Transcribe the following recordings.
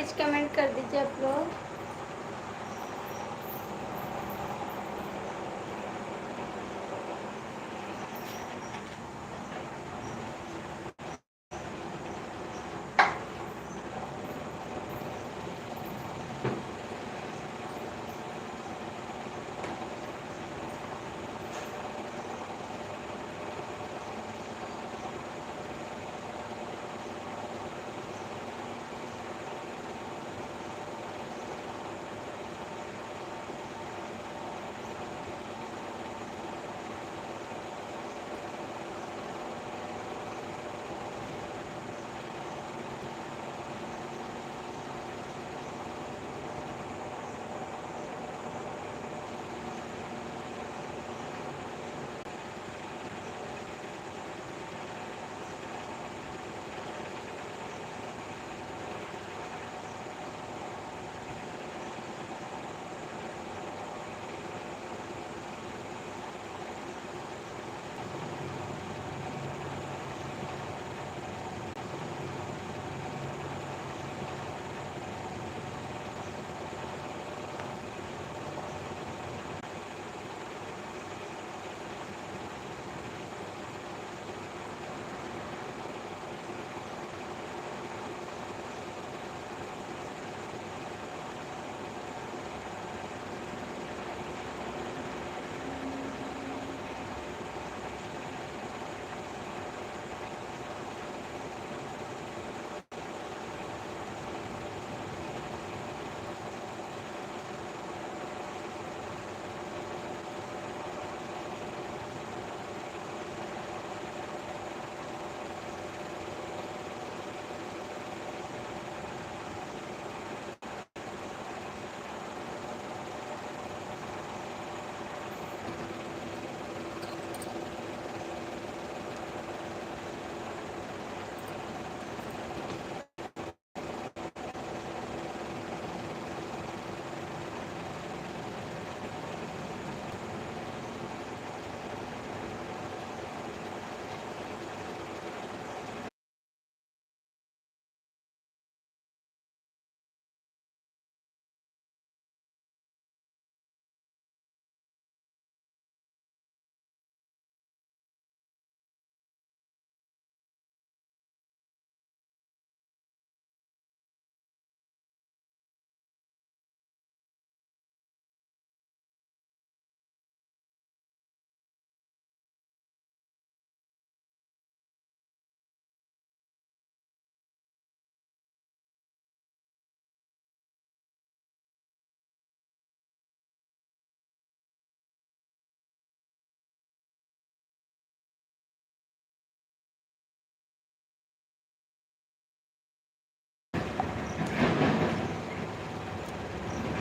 Please comment कर दीजिए आप लोग।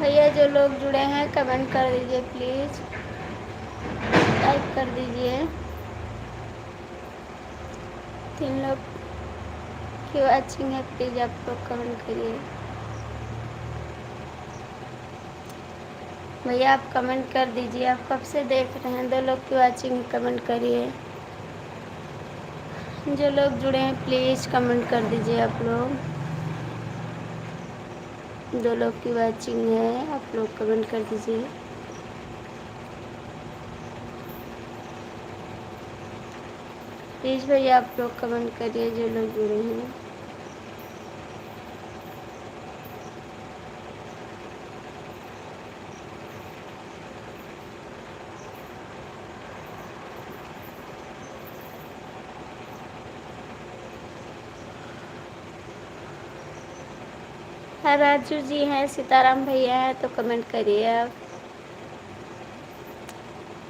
भैया जो लोग जुड़े हैं कमेंट कर दीजिए प्लीज़, लाइक कर दीजिए। 3 लोग की वॉचिंग है, प्लीज़ आप लोग कमेंट करिए। भैया आप कमेंट कर दीजिए, आप कब से देख रहे हैं? 2 लोग की वॉचिंग, कमेंट करिए। जो लोग जुड़े हैं प्लीज़ कमेंट कर दीजिए आप लोग। 2 लोग की वॉचिंग है, आप लोग कमेंट कर दीजिए। प्लीज़ भैया आप लोग कमेंट करिए जो लोग जुड़े हैं। हाँ राजू जी हैं, सीताराम भैया हैं, तो कमेंट करिए आप।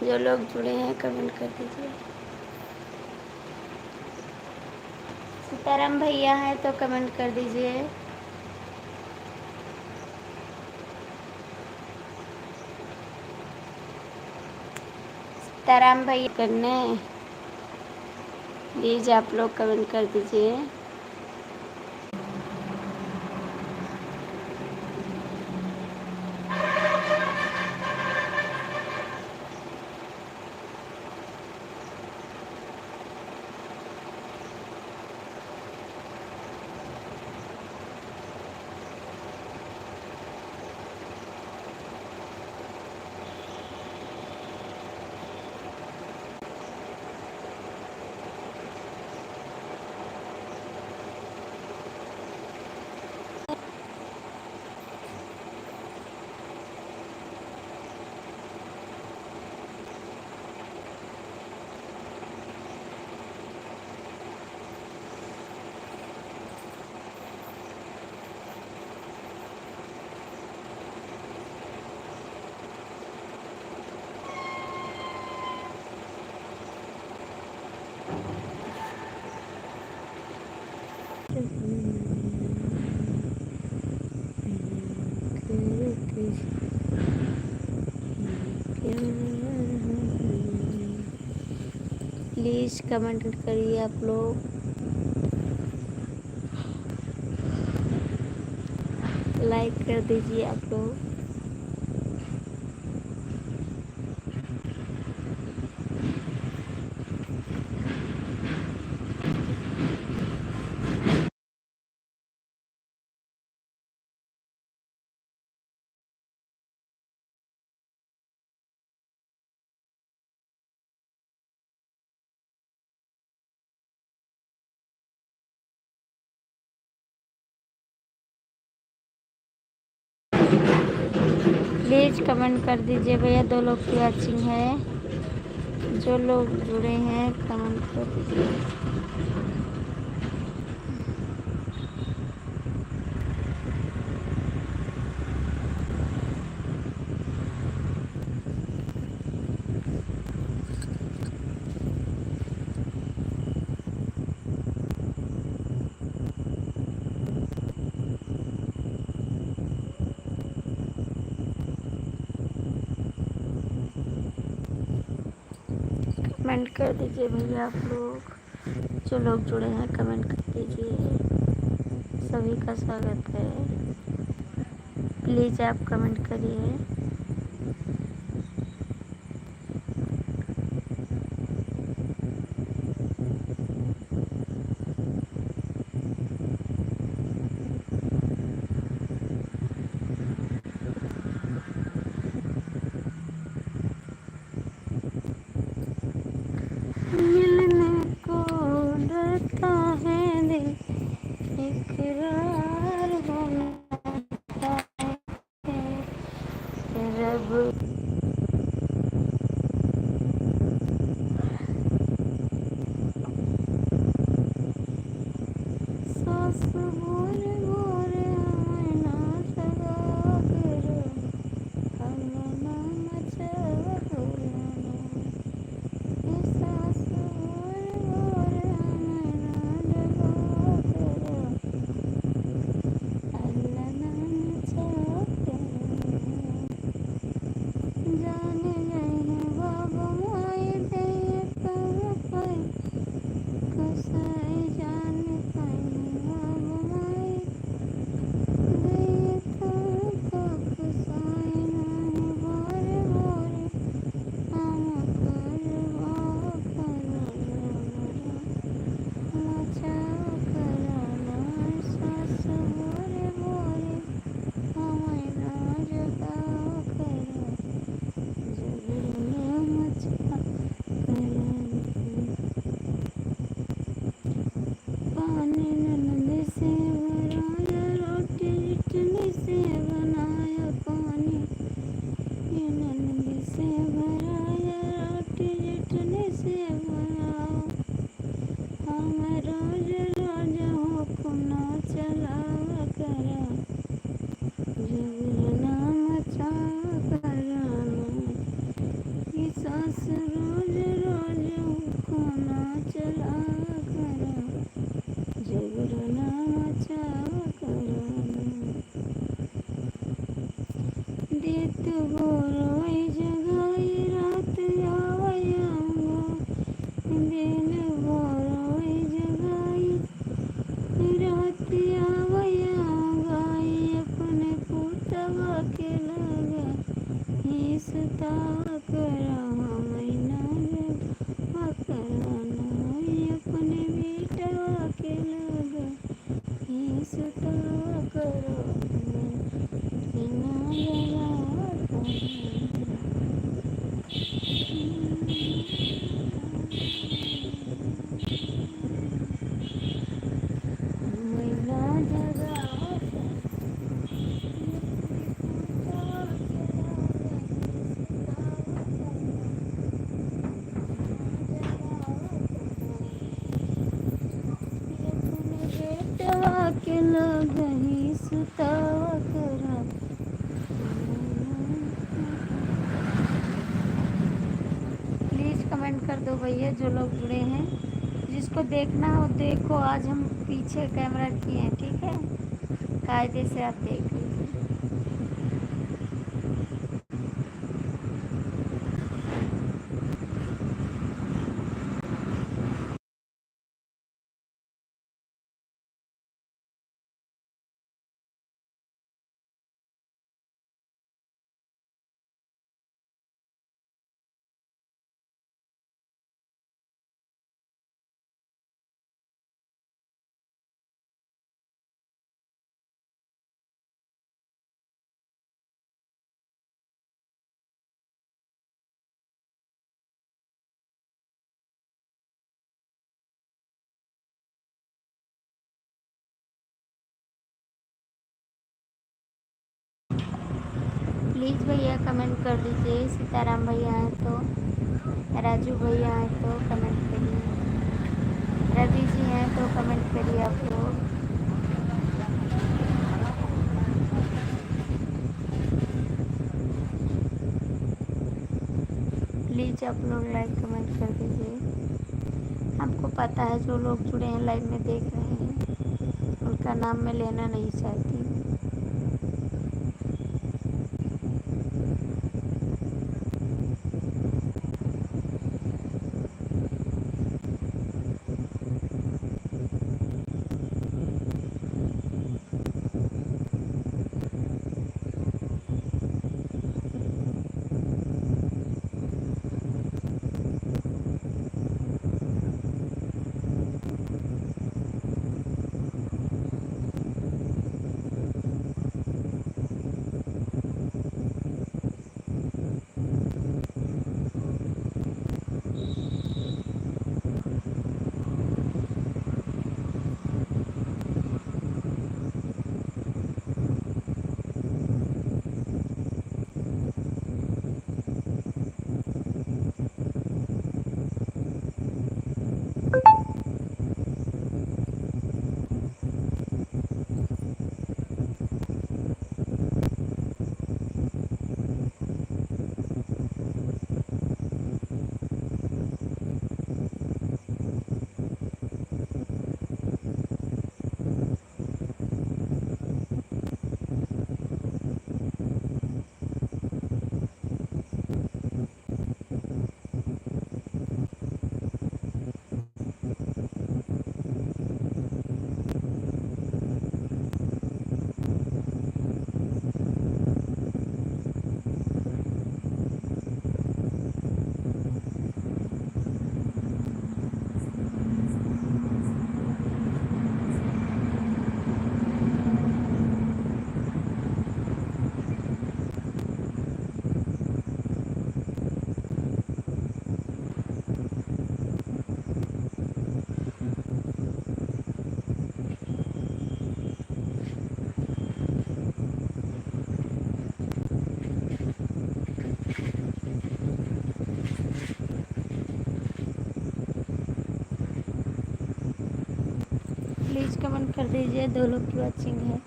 जो लोग जुड़े हैं कमेंट कर दीजिए। सीताराम भैया हैं तो कमेंट कर दीजिए। सीताराम भैया करने, प्लीज़ आप लोग कमेंट कर दीजिए। प्लीज़ कमेंट करिए आप लोग। लाइक कर दीजिए आप लोग। प्लीज़ कमेंट कर दीजिए भैया। 2 लोग की वॉचिंग है। जो लोग जुड़े हैं कमेंट कर दीजिए। कमेंट कर दीजिए भैया आप लोग। जो लोग जुड़े हैं कमेंट कर दीजिए। सभी का स्वागत है। प्लीज़ आप कमेंट करिए। मिलने को डरता है दिल, इकरार होना है रब। सांस भोरे भोरे हमें ना जगा करो, हमें ना मचा करो। सांस भोरे भोरे हमें ना जगा करो, अल्लाह ना मचा करो। जाने नहीं बाबा माए दे कर पाए, कसाई जाने पाए बाबा माए दे कर कसाई नहीं भोरे भोरे हम करवा मचा कराना। सास भोरे भोरे हमें ना जगा करो, जगने मचा पानी नन्हे से भराया, रोटी इडली से बनाया पानी। ये नन्हे से भराया, रोटी इडली से बनाओ। हमें रोज रोज हुक्म ना चलावा करा, झगड़ना मचा कराना। ये सास रोज रोज हुक्म ना चलावा करा, झगड़ना मचा कराना। देत बोरोई जगाई रात आवायांगा, दिन बोरोई जगाई रात आवायांगा। अपने पुतवा के लगा ही सुतावा करा, हमें ना जगा कराना। अपने बेटवा के लगा ही सुतावा करो, ना जगा कराना। हमें ना जगा बेटवा के लगा ही सुतावा करा। प्लीज़ कमेंट कर दो भैया जो लोग जुड़े हैं। जिसको देखना हो देखो, आज हम पीछे कैमरा किए हैं, ठीक है, कायदे से आप देख लीजिए। प्लीज़ भैया कमेंट कर दीजिए। सीताराम भैया हैं तो, राजू भैया हैं तो कमेंट करिए, रवि जी हैं तो कमेंट करिए आप लोग। प्लीज़ आप लोग लाइक कमेंट कर दीजिए। हमको पता है जो लोग जुड़े हैं लाइव में देख रहे हैं, उनका नाम मैं लेना नहीं चाहती। प्लीज़ कमेंट कर दीजिए। दो लोग की वॉचिंग है,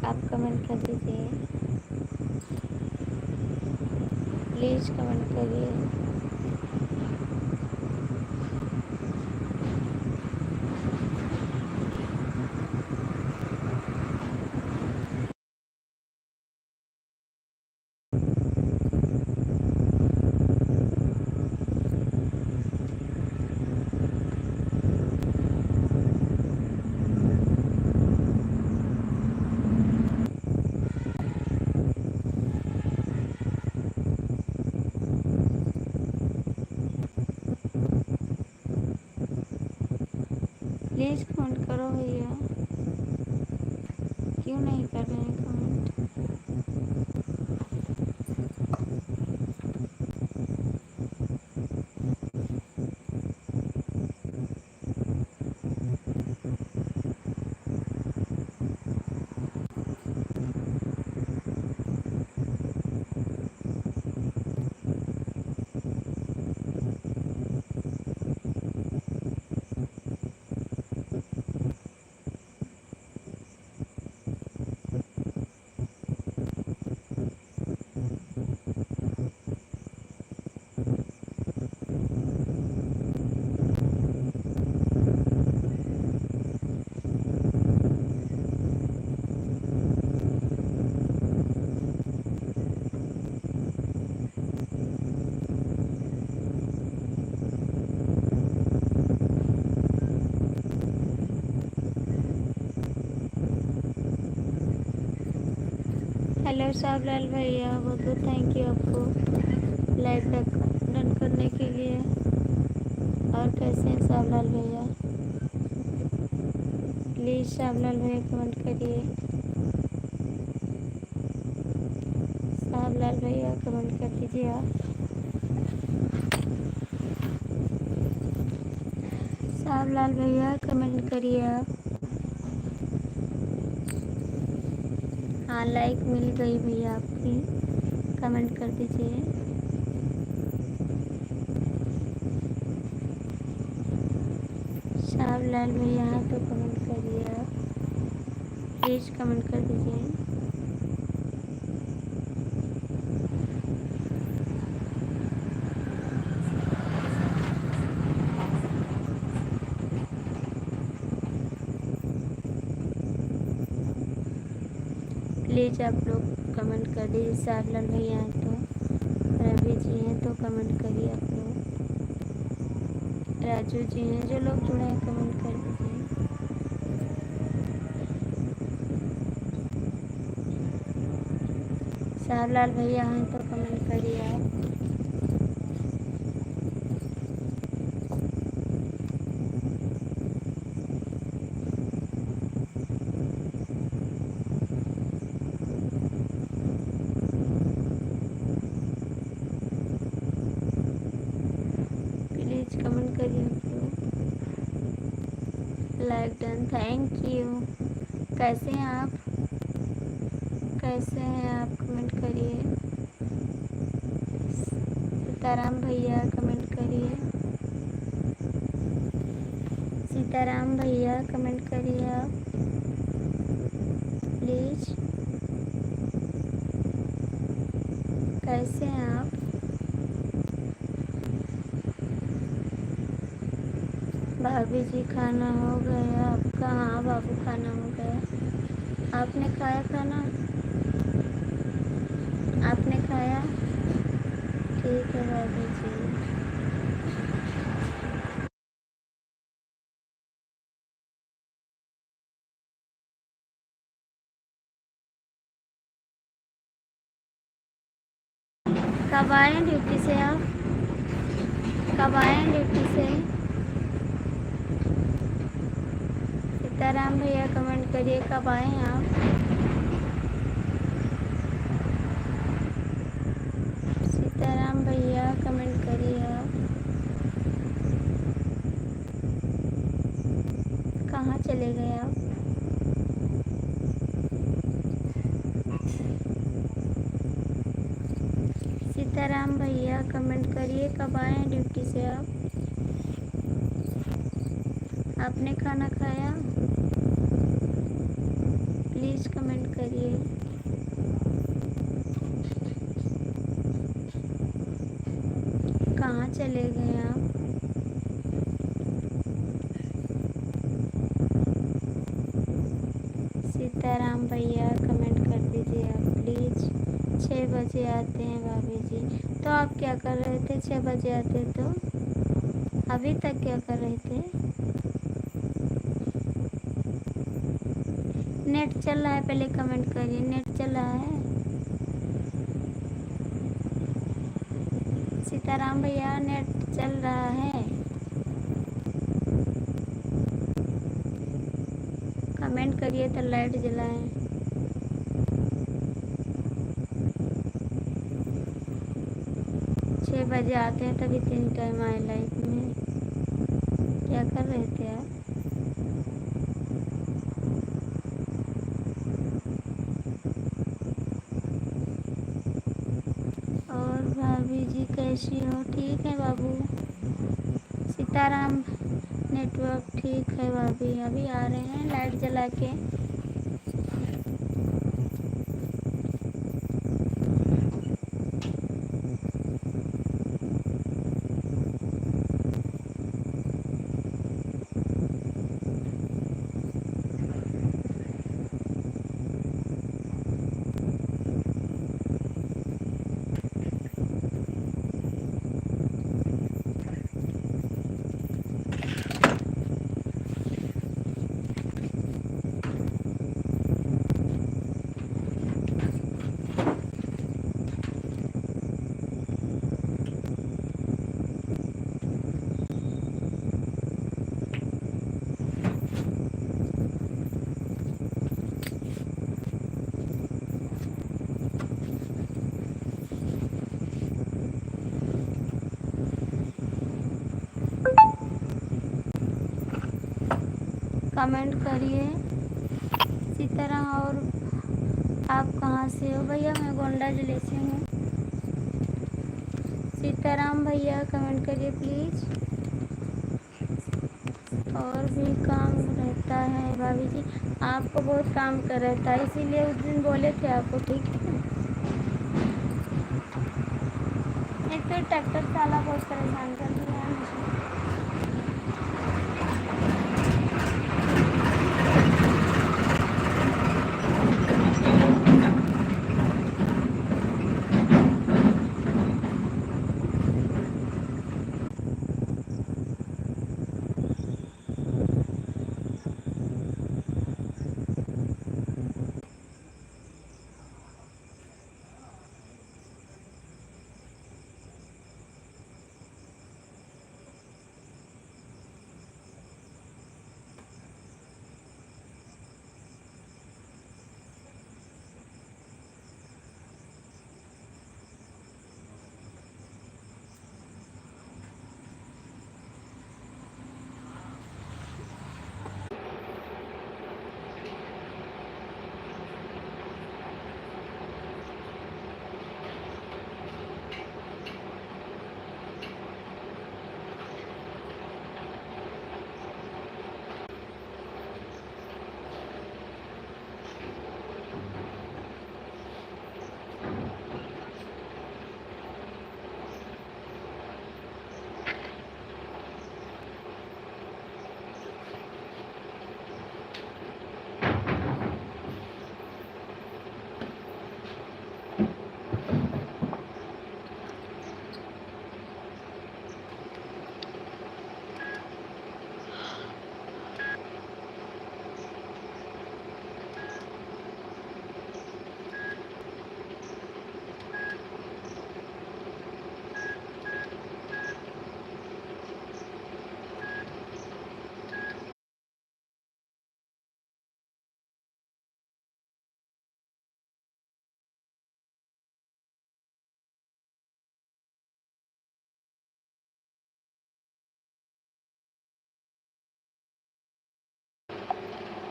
आप कमेंट कर दीजिए, प्लीज़ कमेंट करिए। प्लीज़ कमेंट करो भैया, क्यों नहीं कर रहे हैं कमेंट? हेलो सावलाल भैया, बहुत बहुत थैंक यू आपको लाइक डन करने के लिए। और कैसे हैं सावलाल भैया? प्लीज़ सावलाल भैया कमेंट करिए। सावलाल भैया कमेंट कर दीजिए आप। सावलाल भैया कमेंट करिए आप। हाँ, लाइक मिल गई भैया आपकी, कमेंट कर दीजिए। सावलाल भैया हाँ तो कमेंट करिए आप, प्लीज़ कमेंट कर दीजिए। प्लीज़ आप लोग कमेंट कर दीजिए। सावलाल भैया हैं तो, रवि जी हैं तो कमेंट करिए आप लोग। राजू जी हैं, जो लोग जुड़े हैं कमेंट कर दीजिए। सावलाल भैया हैं तो कमेंट करिए आप। प्लीज़ कमेंट करिए आप लोग। Like done, thank you. कैसे हैं आप? कैसे हैं आप? कमेंट करिए। सीताराम भैया कमेंट करिए। सीताराम भैया कमेंट करिए आप प्लीज़। कैसे हैं आप? भाभी जी खाना हो गया आपका? हाँ बाबू, खाना हो गया। आपने खाया खाना? आपने खाया? ठीक है भाभी जी। कब आए ड्यूटी से आप? कब आए ड्यूटी से? सीताराम भैया कमेंट करिए, कब आए हैं आप? सीताराम भैया कमेंट करिए आप। कहाँ चले गए आप? सीताराम भैया कमेंट करिए, कब आए हैं ड्यूटी से आप? आपने खाना खाया? प्लीज़ कमेंट करिए। कहाँ चले गए आप? सीताराम भैया कमेंट कर दीजिए आप प्लीज़। 6 बजे आते हैं भाभी जी। तो आप क्या कर रहे थे 6 बजे आते तो? अभी तक क्या कर रहे थे? नेट चल रहा है? पहले कमेंट करिए, नेट चल रहा है? सीताराम भैया नेट चल रहा है? कमेंट करिए तो लाइट जलाएं। छः बजे आते हैं तभी 3 टाइम आए लाइफ में। क्या कर रहे थे आप? और भाभी जी कैसी हो? ठीक है बाबू। सीताराम नेटवर्क ठीक है भाभी, अभी आ रहे हैं लाइट जला के। कमेंट करिए। सीताराम, और आप कहाँ से हो? भैया मैं गोंडा जिले से हूँ। सीताराम भैया कमेंट करिए प्लीज़। और भी काम रहता है भाभी जी, आपको बहुत काम कर रहता है, इसीलिए उस दिन बोले थे आपको, ठीक है। एक तो ट्रैक्टर साला बहुत परेशान कर दिया है मुझे।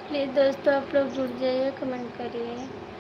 प्लीज़ दोस्तों आप लोग जुड़ जाइए, कमेंट करिए।